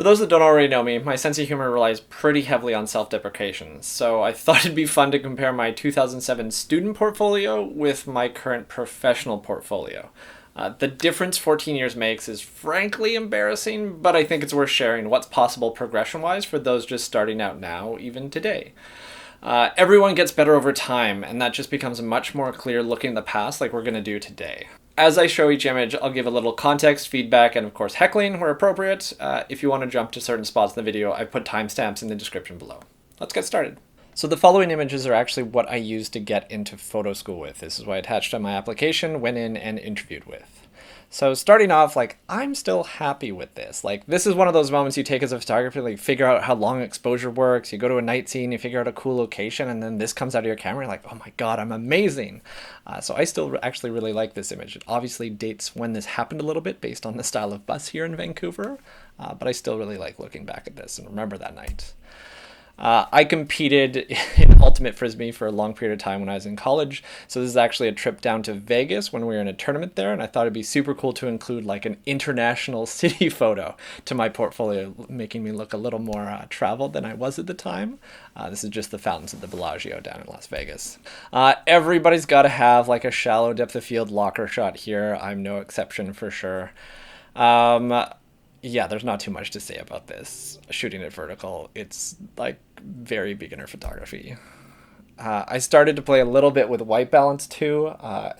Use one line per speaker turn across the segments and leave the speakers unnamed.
For those that don't already know me, my sense of humor relies pretty heavily on self-deprecation, so I thought it'd be fun to compare my 2007 student portfolio with my current professional portfolio. The difference 14 years makes is frankly embarrassing, but I think it's worth sharing what's possible progression-wise for those just starting out now, even today. Everyone gets better over time, and that just becomes much more clear looking at the past like we're going to do today. As I show each image, I'll give a little context, feedback, and of course heckling where appropriate. If you want to jump to certain spots in the video, I've put timestamps in the description below. Let's get started. So the following images are actually what I used to get into photo school with. This is what I attached on my application, went in, and interviewed with. So starting off, I'm still happy with this. This is one of those moments you take as a photographer, figure out how long exposure works, you go to a night scene, you figure out a cool location, and then this comes out of your camera, and oh my god, I'm amazing. So I still actually really like this image. It obviously dates when this happened a little bit based on the style of bus here in Vancouver, but I still really like looking back at this and remember that night. I competed in Ultimate Frisbee for a long period of time when I was in college. So this is actually a trip down to Vegas when we were in a tournament there. And I thought it'd be super cool to include an international city photo to my portfolio, making me look a little more traveled than I was at the time. This is just the fountains of the Bellagio down in Las Vegas. Everybody's got to have a shallow depth of field locker shot here. I'm no exception for sure. Yeah, there's not too much to say about this. Shooting it vertical, it's very beginner photography. I started to play a little bit with white balance too.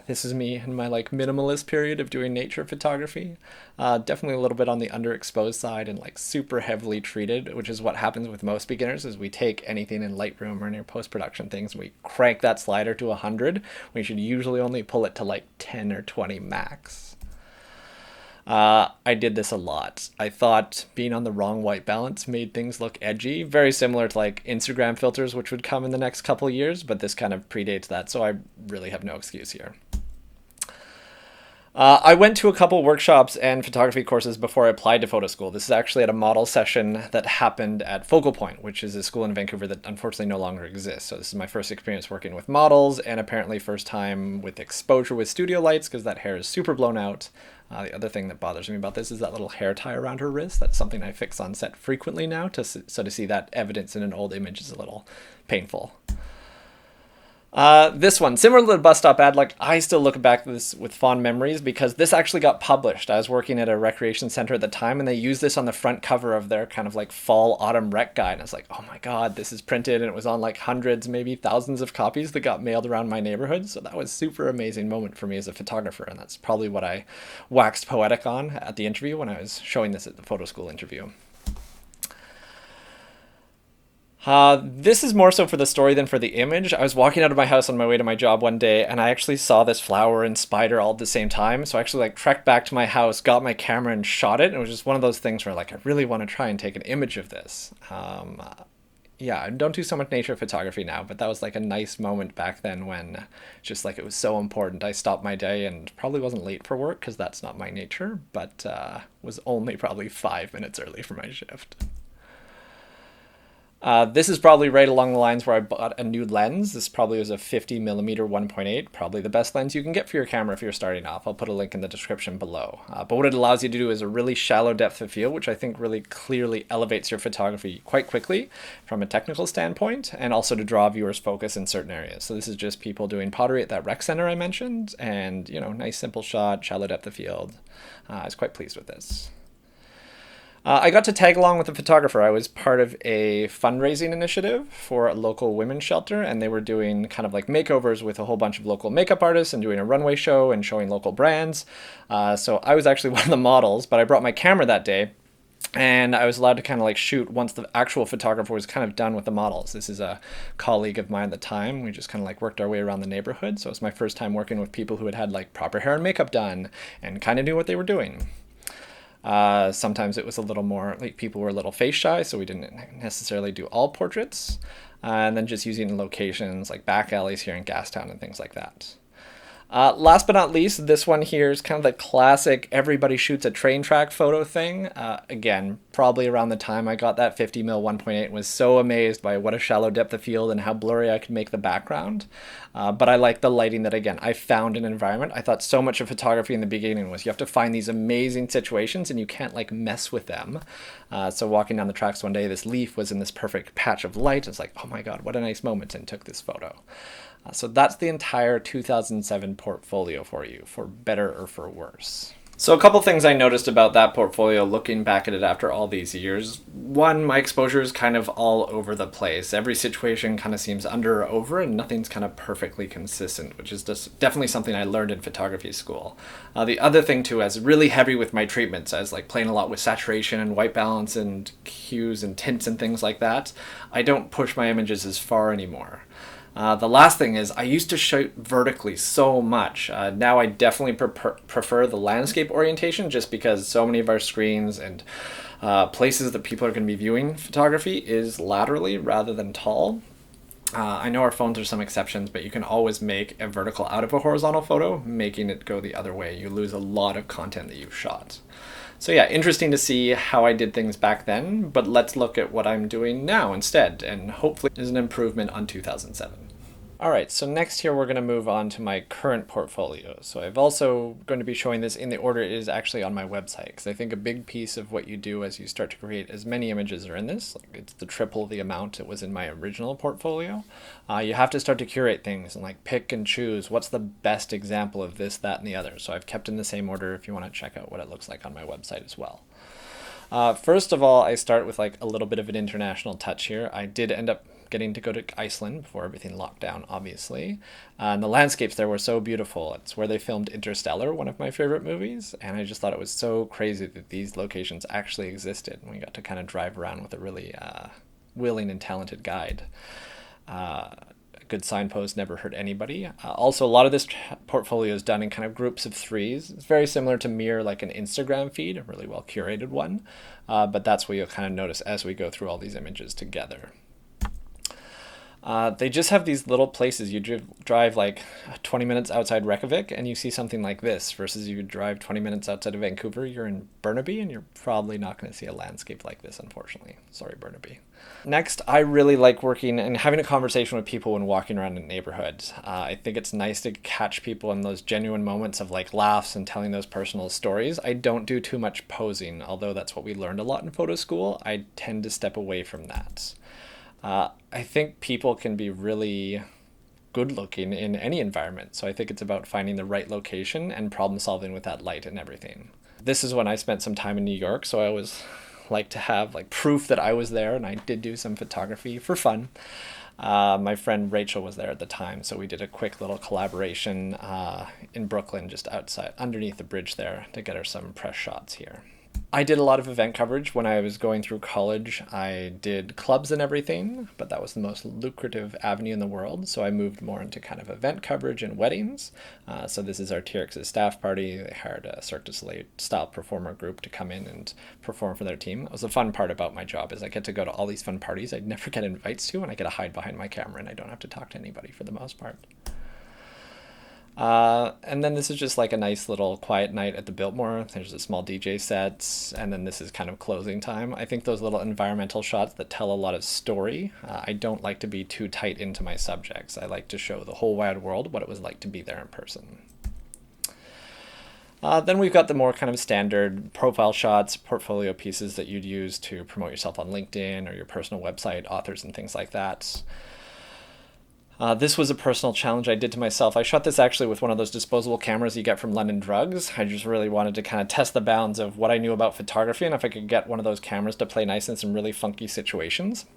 This is me in my minimalist period of doing nature photography. Definitely a little bit on the underexposed side and super heavily treated, which is what happens with most beginners is we take anything in Lightroom or in your post-production things and we crank that slider to 100. We should usually only pull it to 10 or 20 max. I did this a lot. I thought being on the wrong white balance made things look edgy, very similar to Instagram filters, which would come in the next couple of years, but this kind of predates that, so I really have no excuse here. I went to a couple workshops and photography courses before I applied to photo school. This is actually at a model session that happened at Focal Point, which is a school in Vancouver that unfortunately no longer exists. So this is my first experience working with models and apparently first time with exposure with studio lights because that hair is super blown out. The other thing that bothers me about this is that little hair tie around her wrist. That's something I fix on set frequently now, so to see that evidence in an old image is a little painful. This one, similar to the bus stop ad, I still look back at this with fond memories because this actually got published. I was working at a recreation center at the time and they used this on the front cover of their kind of fall autumn rec guide. And I was oh my god, this is printed, and it was on hundreds, maybe thousands of copies that got mailed around my neighborhood. So that was a super amazing moment for me as a photographer, and that's probably what I waxed poetic on at the interview when I was showing this at the photo school interview. This is more so for the story than for the image. I was walking out of my house on my way to my job one day, and I actually saw this flower and spider all at the same time. So I actually trekked back to my house, got my camera, and shot it. And it was just one of those things where I really want to try and take an image of this. Yeah, I don't do so much nature photography now, but that was a nice moment back then when just it was so important. I stopped my day and probably wasn't late for work because that's not my nature, but was only probably 5 minutes early for my shift. This is probably right along the lines where I bought a new lens. This probably was a 50mm 1.8, probably the best lens you can get for your camera if you're starting off. I'll put a link in the description below. But what it allows you to do is a really shallow depth of field, which I think really clearly elevates your photography quite quickly from a technical standpoint, and also to draw viewers' focus in certain areas. So this is just people doing pottery at that rec center I mentioned, and nice simple shot, shallow depth of field. I was quite pleased with this. I got to tag along with a photographer. I was part of a fundraising initiative for a local women's shelter, and they were doing kind of makeovers with a whole bunch of local makeup artists and doing a runway show and showing local brands. So I was actually one of the models, but I brought my camera that day, and I was allowed to kind of shoot once the actual photographer was kind of done with the models. This is a colleague of mine at the time. We just kind of worked our way around the neighborhood. So it was my first time working with people who had proper hair and makeup done and kind of knew what they were doing. Sometimes it was a little more people were a little face shy, so we didn't necessarily do all portraits, and then just using locations like back alleys here in Gastown and things like that. Last but not least, this one here is kind of the classic everybody shoots a train track photo thing. Again, probably around the time I got that 50mm 1.8 and was so amazed by what a shallow depth of field and how blurry I could make the background. But I like the lighting that, again, I found in an environment. I thought so much of photography in the beginning was you have to find these amazing situations and you can't like mess with them. So walking down the tracks one day, this leaf was in this perfect patch of light. It's like, oh my God, what a nice moment, and took this photo. So that's the entire 2007 portfolio for you, for better or for worse. So a couple things I noticed about that portfolio looking back at it after all these years. One, my exposure is kind of all over the place. Every situation kind of seems under or over and nothing's kind of perfectly consistent, which is just definitely something I learned in photography school. The other thing too, I was really heavy with my treatments. I was like playing a lot with saturation and white balance and hues and tints and things like that. I don't push my images as far anymore. The last thing is I used to shoot vertically so much. Now I definitely prefer the landscape orientation just because so many of our screens and places that people are going to be viewing photography is laterally rather than tall. I know our phones are some exceptions, but you can always make a vertical out of a horizontal photo, making it go the other way. You lose a lot of content that you've shot. So yeah, interesting to see how I did things back then, but let's look at what I'm doing now instead, and hopefully there's an improvement on 2007. All right, so next here we're going to move on to my current portfolio. So I've also going to be showing this in the order it is actually on my website, because I think a big piece of what you do as you start to create as many images are in this, like it's the triple the amount it was in my original portfolio. You have to start to curate things and like pick and choose what's the best example of this, that, and the other. So I've kept in the same order if you want to check out what it looks like on my website as well. First of all, I start with like a little bit of an international touch here. I did end up getting to go to Iceland before everything locked down, obviously. And the landscapes there were so beautiful. It's where they filmed Interstellar, one of my favorite movies. And I just thought it was so crazy that these locations actually existed. And we got to kind of drive around with a really willing and talented guide. A good signpost never hurt anybody. Also, a lot of this portfolio is done in kind of groups of threes. It's very similar to Mirror, like an Instagram feed, a really well curated one. But that's what you'll kind of notice as we go through all these images together. They just have these little places. You drive like 20 minutes outside Reykjavik and you see something like this, versus you drive 20 minutes outside of Vancouver, you're in Burnaby, and you're probably not going to see a landscape like this, unfortunately. Sorry, Burnaby. Next, I really like working and having a conversation with people when walking around in neighborhoods. I think it's nice to catch people in those genuine moments of like laughs and telling those personal stories. I don't do too much posing, although that's what we learned a lot in photo school. I tend to step away from that. I think people can be really good looking in any environment. So I think it's about finding the right location and problem solving with that light and everything. This is when I spent some time in New York, so I always like to have like proof that I was there, and I did do some photography for fun. My friend Rachel was there at the time, so we did a quick little collaboration in Brooklyn, just outside, underneath the bridge there, to get her some press shots here. I did a lot of event coverage when I was going through college. I did clubs and everything, but that was the most lucrative avenue in the world. So I moved more into kind of event coverage and weddings. So this is our TRX's staff party. They hired a Cirque du Soleil style performer group to come in and perform for their team. It was the fun part about my job, is I get to go to all these fun parties I'd never get invites to, and I get to hide behind my camera and I don't have to talk to anybody for the most part. And then this is just like a nice little quiet night at the Biltmore. There's a small DJ set, and then this is kind of closing time. I think those little environmental shots that tell a lot of story. I don't like to be too tight into my subjects. I like to show the whole wide world what it was like to be there in person. Then we've got the more kind of standard profile shots, portfolio pieces that you'd use to promote yourself on LinkedIn or your personal website, authors and things like that. This was a personal challenge I did to myself. I shot this actually with one of those disposable cameras you get from London Drugs. I just really wanted to kind of test the bounds of what I knew about photography and if I could get one of those cameras to play nice in some really funky situations.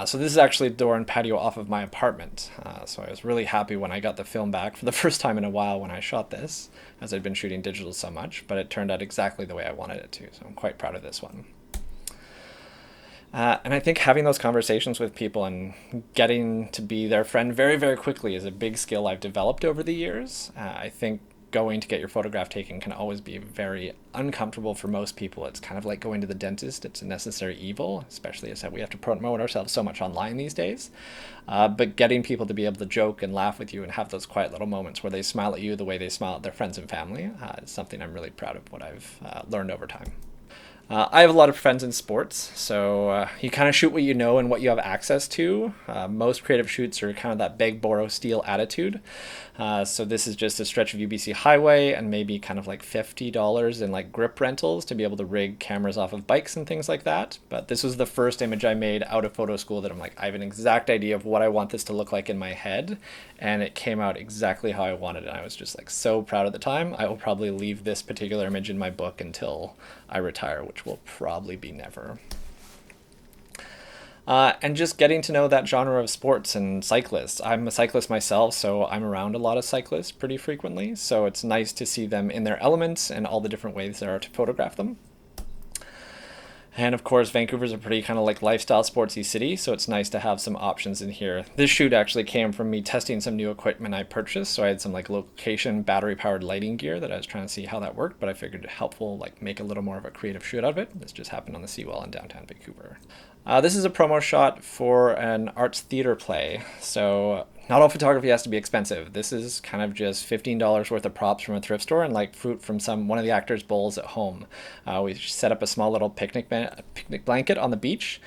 So this is actually a door and patio off of my apartment. So I was really happy when I got the film back for the first time in a while when I shot this, as I'd been shooting digital so much, but it turned out exactly the way I wanted it to. So I'm quite proud of this one. And I think having those conversations with people and getting to be their friend very, very quickly is a big skill I've developed over the years. I think going to get your photograph taken can always be very uncomfortable for most people. It's kind of like going to the dentist. It's a necessary evil, especially as we have to promote ourselves so much online these days. But getting people to be able to joke and laugh with you and have those quiet little moments where they smile at you the way they smile at their friends and family is something I'm really proud of what I've learned over time. I have a lot of friends in sports, so you kind of shoot what you know and what you have access to. Most creative shoots are kind of that beg, borrow, steal attitude. So this is just a stretch of UBC highway and maybe kind of like $50 in like grip rentals to be able to rig cameras off of bikes and things like that. But this was the first image I made out of photo school that I'm like, I have an exact idea of what I want this to look like in my head. And it came out exactly how I wanted it. And I was just like so proud at the time. I will probably leave this particular image in my book until I retire, which will probably be never. And just getting to know that genre of sports and cyclists. I'm a cyclist myself, so I'm around a lot of cyclists pretty frequently. So it's nice to see them in their elements and all the different ways there are to photograph them. And of course, Vancouver's a pretty kind of like lifestyle sportsy city, so it's nice to have some options in here. This shoot actually came from me testing some new equipment I purchased, so I had some like location battery powered lighting gear that I was trying to see how that worked, but I figured it helpful, like make a little more of a creative shoot out of it. This just happened on the seawall in downtown Vancouver. This is a promo shot for an arts theater play, so not all photography has to be expensive. This is kind of just $15 worth of props from a thrift store and like fruit from one of the actors' bowls at home. We set up a small little picnic blanket on the beach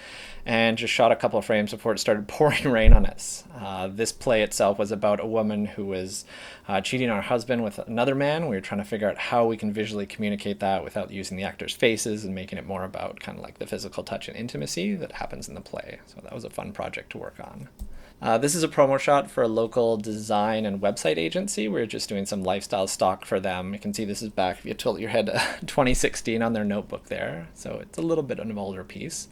and just shot a couple of frames before it started pouring rain on us. This play itself was about a woman who was cheating on her husband with another man. We were trying to figure out how we can visually communicate that without using the actors' faces and making it more about kind of like the physical touch and intimacy that happens in the play. So that was a fun project to work on. This is a promo shot for a local design and website agency. We're just doing some lifestyle stock for them. You can see this is back, if you tilt your head, 2016 on their notebook there. So it's a little bit of an older piece.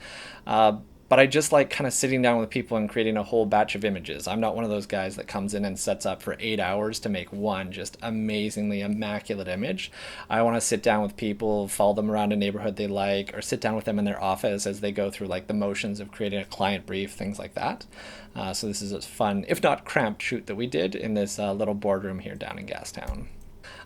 But I just like kind of sitting down with people and creating a whole batch of images. I'm not one of those guys that comes in and sets up for 8 hours to make one just amazingly immaculate image. I want to sit down with people, follow them around a neighborhood they like, or sit down with them in their office as they go through like the motions of creating a client brief, things like that. So this is a fun, if not cramped, shoot that we did in this little boardroom here down in Gastown.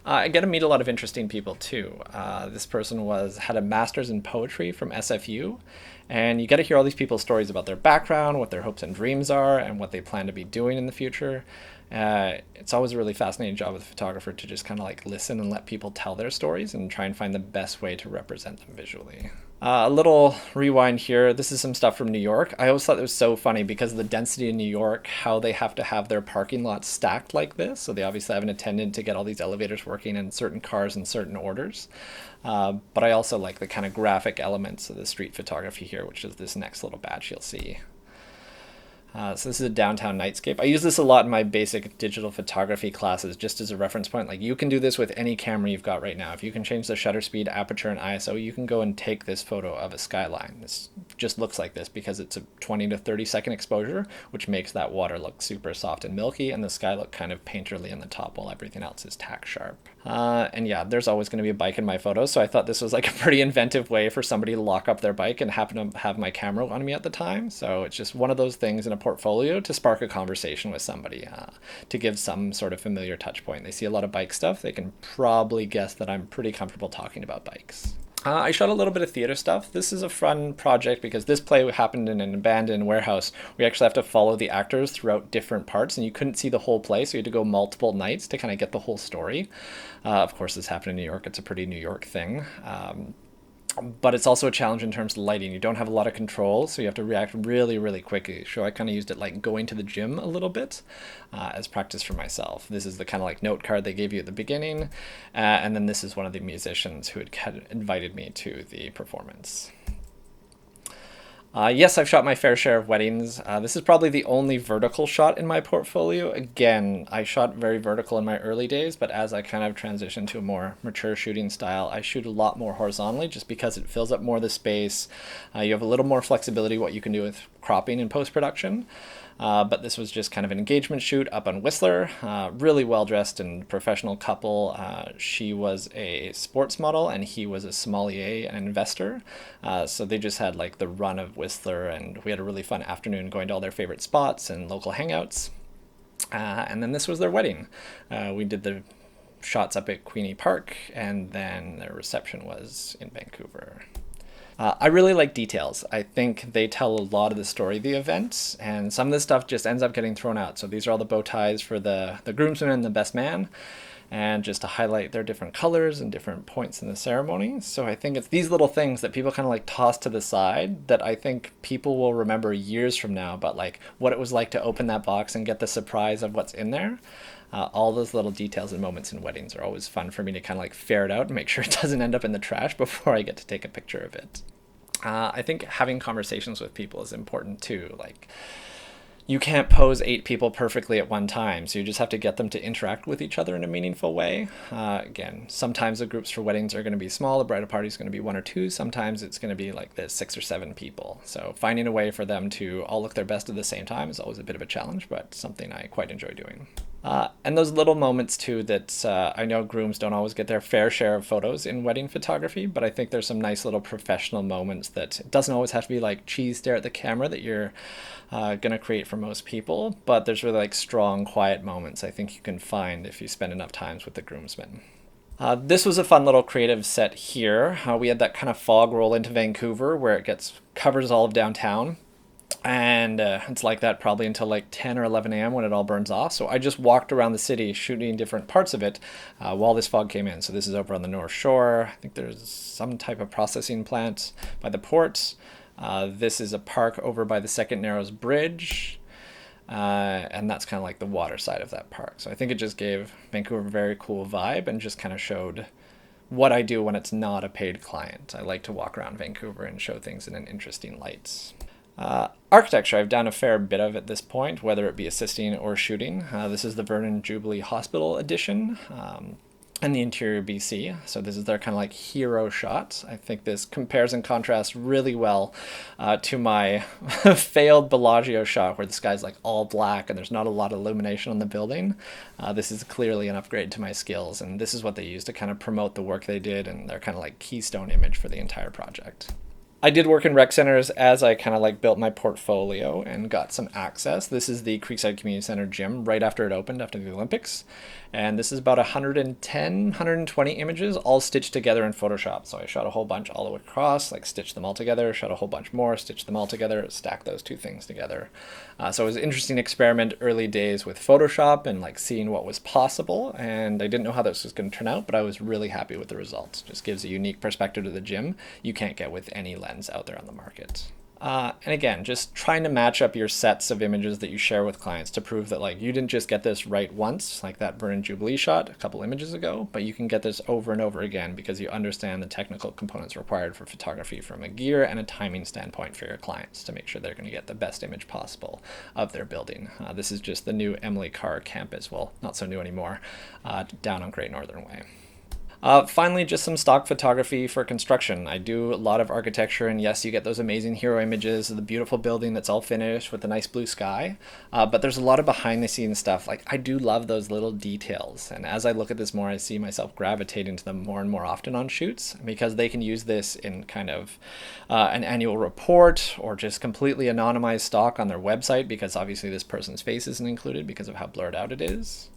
I get to meet a lot of interesting people too. This person had a master's in poetry from SFU, and you get to hear all these people's stories about their background, what their hopes and dreams are, and what they plan to be doing in the future. It's always a really fascinating job as a photographer to just kind of like listen and let people tell their stories and try and find the best way to represent them visually. A little rewind here. This is some stuff from New York. I always thought it was so funny because of the density in New York, how they have to have their parking lots stacked like this. So they obviously have an attendant to get all these elevators working and certain cars in certain orders. But I also like the kind of graphic elements of the street photography here, which is this next little batch you'll see. So this is a downtown nightscape. I use this a lot in my basic digital photography classes just as a reference point. Like you can do this with any camera you've got right now. If you can change the shutter speed, aperture, and ISO, you can go and take this photo of a skyline. This just looks like this because it's a 20 to 30 second exposure, which makes that water look super soft and milky and the sky look kind of painterly in the top while everything else is tack sharp. And yeah, there's always going to be a bike in my photos, so I thought this was like a pretty inventive way for somebody to lock up their bike and happen to have my camera on me at the time. So it's just one of those things in a portfolio to spark a conversation with somebody, to give some sort of familiar touch point. They see a lot of bike stuff, they can probably guess that I'm pretty comfortable talking about bikes. I shot a little bit of theater stuff. This is a fun project because this play happened in an abandoned warehouse. We actually have to follow the actors throughout different parts, and you couldn't see the whole play, so you had to go multiple nights to kind of get the whole story. Of course, this happened in New York. It's a pretty New York thing. But it's also a challenge in terms of lighting. You don't have a lot of control, so you have to react really, really quickly. So I kind of used it like going to the gym a little bit as practice for myself. This is the kind of like note card they gave you at the beginning. And then this is one of the musicians who had invited me to the performance. Yes, I've shot my fair share of weddings. This is probably the only vertical shot in my portfolio. Again, I shot very vertical in my early days, but as I kind of transitioned to a more mature shooting style, I shoot a lot more horizontally just because it fills up more of the space. You have a little more flexibility what you can do with cropping in post-production. But this was just kind of an engagement shoot up on Whistler. Really well-dressed and professional couple. She was a sports model and he was a sommelier and investor. So they just had like the run of Whistler, and we had a really fun afternoon going to all their favorite spots and local hangouts. And then this was their wedding. We did the shots up at Queenie Park, and then their reception was in Vancouver. I really like details. I think they tell a lot of the story of the event, and some of this stuff just ends up getting thrown out. So these are all the bow ties for the groomsmen and the best man, and just to highlight their different colors and different points in the ceremony. So I think it's these little things that people kind of like toss to the side that I think people will remember years from now about like what it was like to open that box and get the surprise of what's in there. All those little details and moments in weddings are always fun for me to kind of like ferret out and make sure it doesn't end up in the trash before I get to take a picture of it. I think having conversations with people is important too. Like, you can't pose 8 people perfectly at one time, so you just have to get them to interact with each other in a meaningful way. Again, sometimes the groups for weddings are going to be small, the bridal party is going to be 1 or 2, sometimes it's going to be like this 6 or 7 people. So finding a way for them to all look their best at the same time is always a bit of a challenge, but something I quite enjoy doing. And those little moments too that I know grooms don't always get their fair share of photos in wedding photography, but I think there's some nice little professional moments that it doesn't always have to be like cheese stare at the camera that you're going to create for most people, but there's really like strong, quiet moments I think you can find if you spend enough times with the groomsmen. This was a fun little creative set here. We had that kind of fog roll into Vancouver where it covers all of downtown. And it's like that probably until like 10 or 11 a.m. when it all burns off. So I just walked around the city shooting different parts of it while this fog came in. So this is over on the North Shore. I think there's some type of processing plant by the port. This is a park over by the Second Narrows Bridge. And that's kind of like the water side of that park. So I think it just gave Vancouver a very cool vibe and just kind of showed what I do when it's not a paid client. I like to walk around Vancouver and show things in an interesting light. Architecture I've done a fair bit of at this point, whether it be assisting or shooting. This is the Vernon Jubilee Hospital edition and the interior BC. So this is their kind of like hero shot. I think this compares and contrasts really well to my failed Bellagio shot where the sky's like all black and there's not a lot of illumination on the building. This is clearly an upgrade to my skills, and this is what they use to kind of promote the work they did and their kind of like keystone image for the entire project. I did work in rec centers as I kind of like built my portfolio and got some access. This is the Creekside Community Center gym right after it opened after the Olympics. And this is about 110, 120 images all stitched together in Photoshop. So I shot a whole bunch all the way across, like stitched them all together, shot a whole bunch more, stitched them all together, stacked those two things together. So it was an interesting experiment early days with Photoshop and like seeing what was possible. And I didn't know how this was going to turn out, but I was really happy with the results. Just gives a unique perspective to the gym you can't get with any lens out there on the market. And again, just trying to match up your sets of images that you share with clients to prove that like you didn't just get this right once, like that Vernon Jubilee shot a couple images ago, but you can get this over and over again because you understand the technical components required for photography from a gear and a timing standpoint for your clients to make sure they're going to get the best image possible of their building. This is just the new Emily Carr campus, well, not so new anymore, down on Great Northern Way. Finally, just some stock photography for construction. I do a lot of architecture, and yes, you get those amazing hero images of the beautiful building that's all finished with the nice blue sky, but there's a lot of behind the scenes stuff. Like, I do love those little details, and as I look at this more, I see myself gravitating to them more and more often on shoots because they can use this in kind of an annual report or just completely anonymized stock on their website because obviously this person's face isn't included because of how blurred out it is.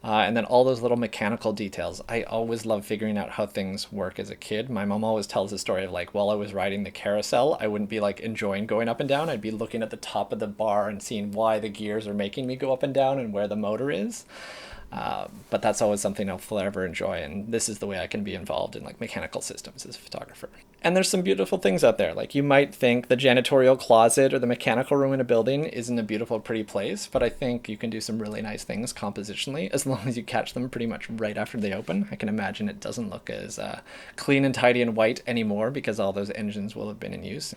And then all those little mechanical details. I always love figuring out how things work as a kid. My mom always tells the story of like, while I was riding the carousel, I wouldn't be like enjoying going up and down. I'd be looking at the top of the bar and seeing why the gears are making me go up and down and where the motor is. But that's always something I'll forever enjoy, and this is the way I can be involved in like mechanical systems as a photographer. And there's some beautiful things out there. Like, you might think the janitorial closet or the mechanical room in a building isn't a beautiful, pretty place, but I think you can do some really nice things compositionally as long as you catch them pretty much right after they open. I can imagine it doesn't look as clean and tidy and white anymore because all those engines will have been in use.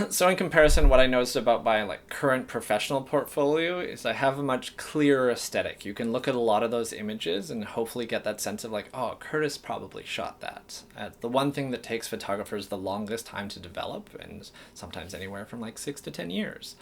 So in comparison, what I noticed about my like current professional portfolio is I have a much clearer aesthetic. You can look at a lot of those images and hopefully get that sense of like, oh, Curtis probably shot that. The one thing that takes photographers the longest time to develop, and sometimes anywhere from like 6 to 10 years.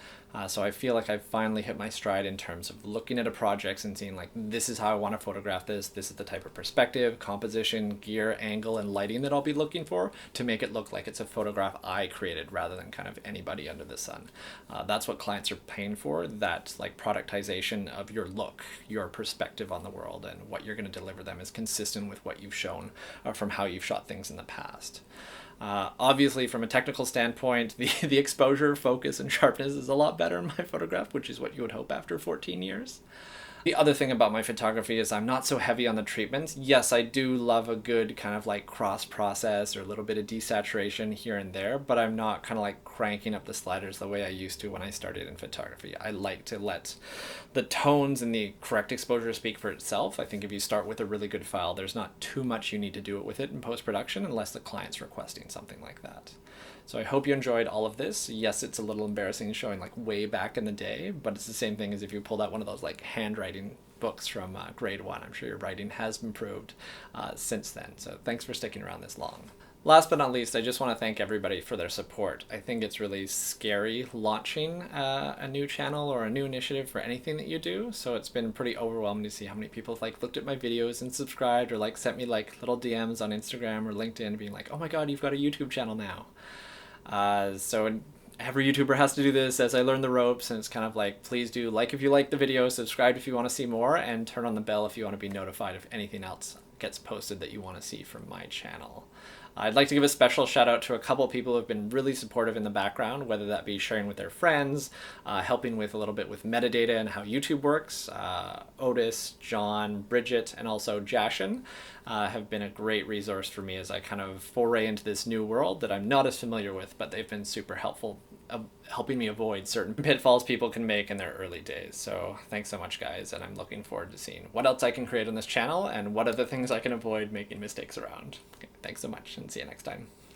So I feel like I've finally hit my stride in terms of looking at a project and seeing like, this is how I want to photograph this. This is the type of perspective, composition, gear, angle, and lighting that I'll be looking for to make it look like it's a photograph I created rather than kind of anybody under the sun. That's what clients are paying for, that like productization of your look, your perspective on the world, and what you're going to deliver them is consistent with what you've shown from how you've shot things in the past. Obviously, from a technical standpoint, the exposure, focus, and sharpness is a lot better in my photograph, which is what you would hope after 14 years. The other thing about my photography is I'm not so heavy on the treatments. Yes, I do love a good kind of like cross process or a little bit of desaturation here and there, but I'm not kind of like cranking up the sliders the way I used to when I started in photography. I like to let the tones and the correct exposure speak for itself. I think if you start with a really good file, there's not too much you need to do with it in post-production unless the client's requesting something like that. So I hope you enjoyed all of this. Yes, it's a little embarrassing showing like way back in the day, but it's the same thing as if you pulled out one of those like handwriting books from grade 1. I'm sure your writing has improved since then. So thanks for sticking around this long. Last but not least, I just want to thank everybody for their support. I think it's really scary launching a new channel or a new initiative for anything that you do. So it's been pretty overwhelming to see how many people have like looked at my videos and subscribed or like sent me like little DMs on Instagram or LinkedIn being like, oh my God, you've got a YouTube channel now. So every YouTuber has to do this as I learn the ropes, and it's kind of like, please do like if you like the video, subscribe if you want to see more, and turn on the bell if you want to be notified if anything else gets posted that you want to see from my channel. I'd like to give a special shout out to a couple of people who have been really supportive in the background, whether that be sharing with their friends, helping with a little bit with metadata and how YouTube works. Otis, John, Bridget, and also Jashin have been a great resource for me as I kind of foray into this new world that I'm not as familiar with, but they've been super helpful, helping me avoid certain pitfalls people can make in their early days. So thanks so much, guys, and I'm looking forward to seeing what else I can create on this channel and what other things I can avoid making mistakes around. Okay, thanks so much, and see you next time.